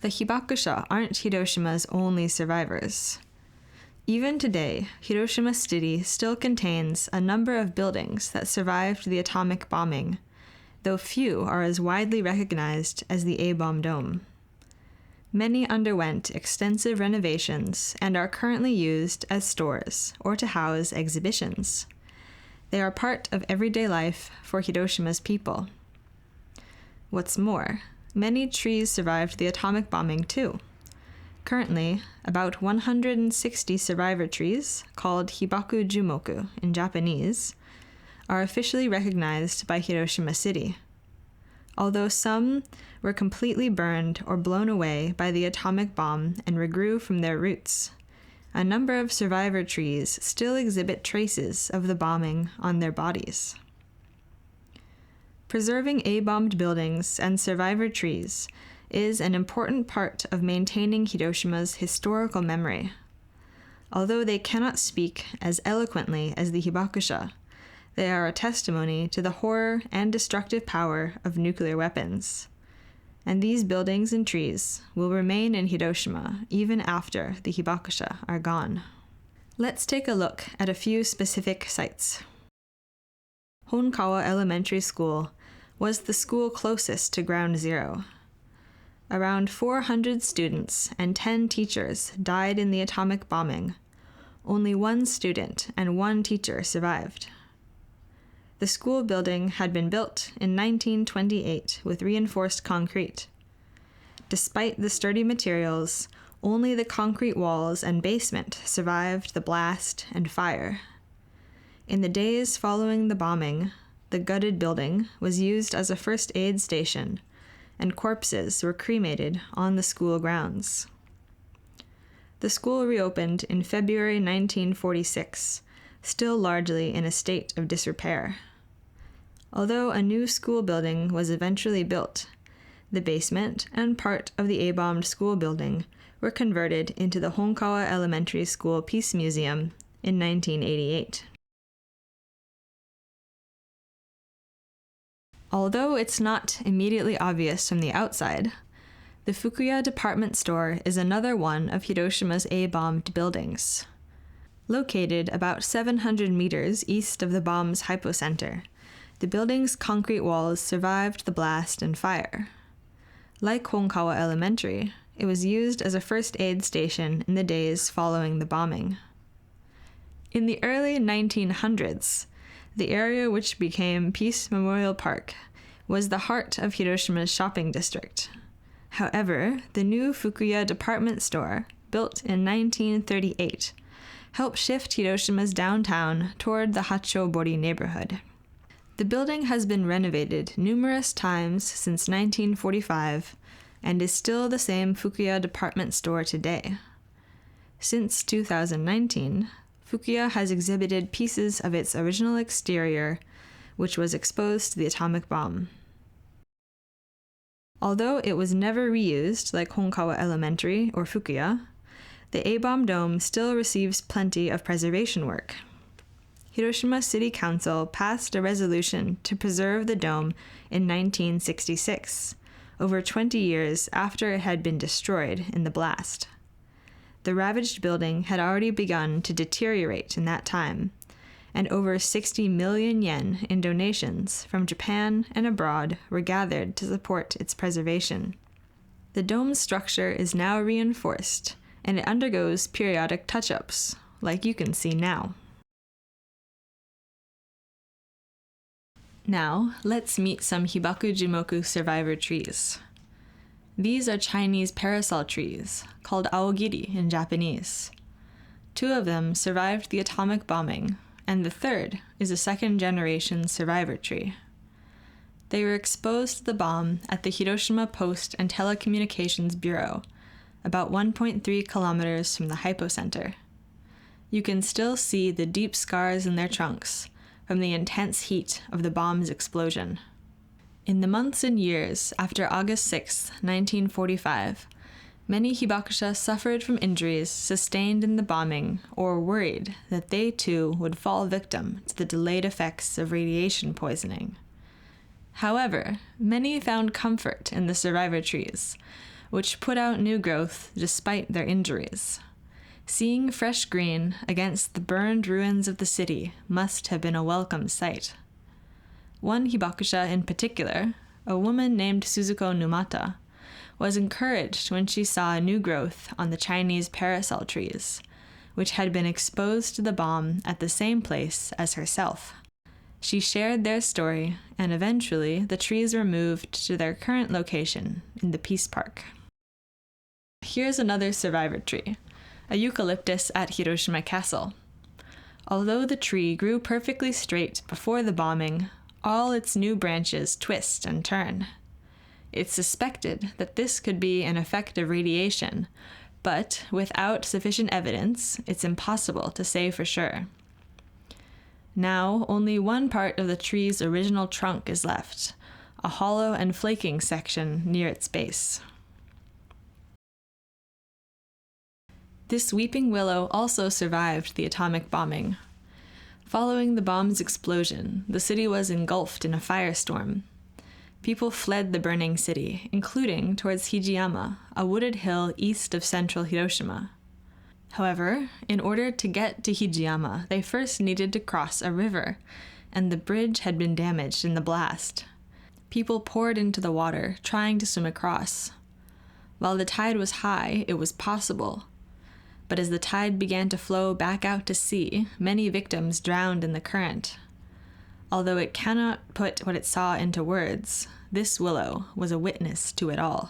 The Hibakusha aren't Hiroshima's only survivors. Even today, Hiroshima City still contains a number of buildings that survived the atomic bombing, though few are as widely recognized as the A-bomb dome. Many underwent extensive renovations and are currently used as stores or to house exhibitions. They are part of everyday life for Hiroshima's people. What's more, many trees survived the atomic bombing too. Currently, about 160 survivor trees, called Hibaku Jumoku in Japanese, are officially recognized by Hiroshima City. Although some were completely burned or blown away by the atomic bomb and regrew from their roots, a number of survivor trees still exhibit traces of the bombing on their bodies. Preserving A-bombed buildings and survivor trees is an important part of maintaining Hiroshima's historical memory. Although they cannot speak as eloquently as the Hibakusha, they are a testimony to the horror and destructive power of nuclear weapons. And these buildings and trees will remain in Hiroshima even after the Hibakusha are gone. Let's take a look at a few specific sites. Honkawa Elementary School was the school closest to Ground Zero. Around 400 students and 10 teachers died in the atomic bombing. Only one student and one teacher survived. The school building had been built in 1928 with reinforced concrete. Despite the sturdy materials, only the concrete walls and basement survived the blast and fire. In the days following the bombing, the gutted building was used as a first aid station, and corpses were cremated on the school grounds. The school reopened in February 1946, still largely in a state of disrepair. Although a new school building was eventually built, the basement and part of the A-bombed school building were converted into the Honkawa Elementary School Peace Museum in 1988. Although it's not immediately obvious from the outside, the Fukuya department store is another one of Hiroshima's A-bombed buildings. Located about 700 meters east of the bomb's hypocenter, the building's concrete walls survived the blast and fire. Like Honkawa Elementary, it was used as a first aid station in the days following the bombing. In the early 1900s, the area which became Peace Memorial Park was the heart of Hiroshima's shopping district. However, the new Fukuya department store, built in 1938, helped shift Hiroshima's downtown toward the Hachobori neighborhood. The building has been renovated numerous times since 1945 and is still the same Fukuya department store today. Since 2019, Fukuya has exhibited pieces of its original exterior, which was exposed to the atomic bomb. Although it was never reused like Honkawa Elementary or Fukuya, the A-bomb dome still receives plenty of preservation work. Hiroshima City Council passed a resolution to preserve the dome in 1966, over 20 years after it had been destroyed in the blast. The ravaged building had already begun to deteriorate in that time, and over 60 million yen in donations from Japan and abroad were gathered to support its preservation. The dome's structure is now reinforced, and it undergoes periodic touch-ups, like you can see now. Now, let's meet some Hibaku Jumoku survivor trees. These are Chinese parasol trees, called aogiri in Japanese. 2 of them survived the atomic bombing, and the third is a second-generation survivor tree. They were exposed to the bomb at the Hiroshima Post and Telecommunications Bureau, about 1.3 kilometers from the hypocenter. You can still see the deep scars in their trunks from the intense heat of the bomb's explosion. In the months and years after August 6, 1945, many Hibakusha suffered from injuries sustained in the bombing or worried that they too would fall victim to the delayed effects of radiation poisoning. However, many found comfort in the survivor trees, which put out new growth despite their injuries. Seeing fresh green against the burned ruins of the city must have been a welcome sight. One hibakusha in particular, a woman named Suzuko Numata, was encouraged when she saw new growth on the Chinese parasol trees, which had been exposed to the bomb at the same place as herself. She shared their story, and eventually the trees were moved to their current location in the Peace Park. Here's another survivor tree, a eucalyptus at Hiroshima Castle. Although the tree grew perfectly straight before the bombing, all its new branches twist and turn. It's suspected that this could be an effect of radiation, but without sufficient evidence, it's impossible to say for sure. Now, only one part of the tree's original trunk is left, a hollow and flaking section near its base. This weeping willow also survived the atomic bombing. Following the bomb's explosion, the city was engulfed in a firestorm. People fled the burning city, including towards Hijiyama, a wooded hill east of central Hiroshima. However, in order to get to Hijiyama, they first needed to cross a river, and the bridge had been damaged in the blast. People poured into the water, trying to swim across. While the tide was high, it was possible. But as the tide began to flow back out to sea, many victims drowned in the current. Although it cannot put what it saw into words, this willow was a witness to it all.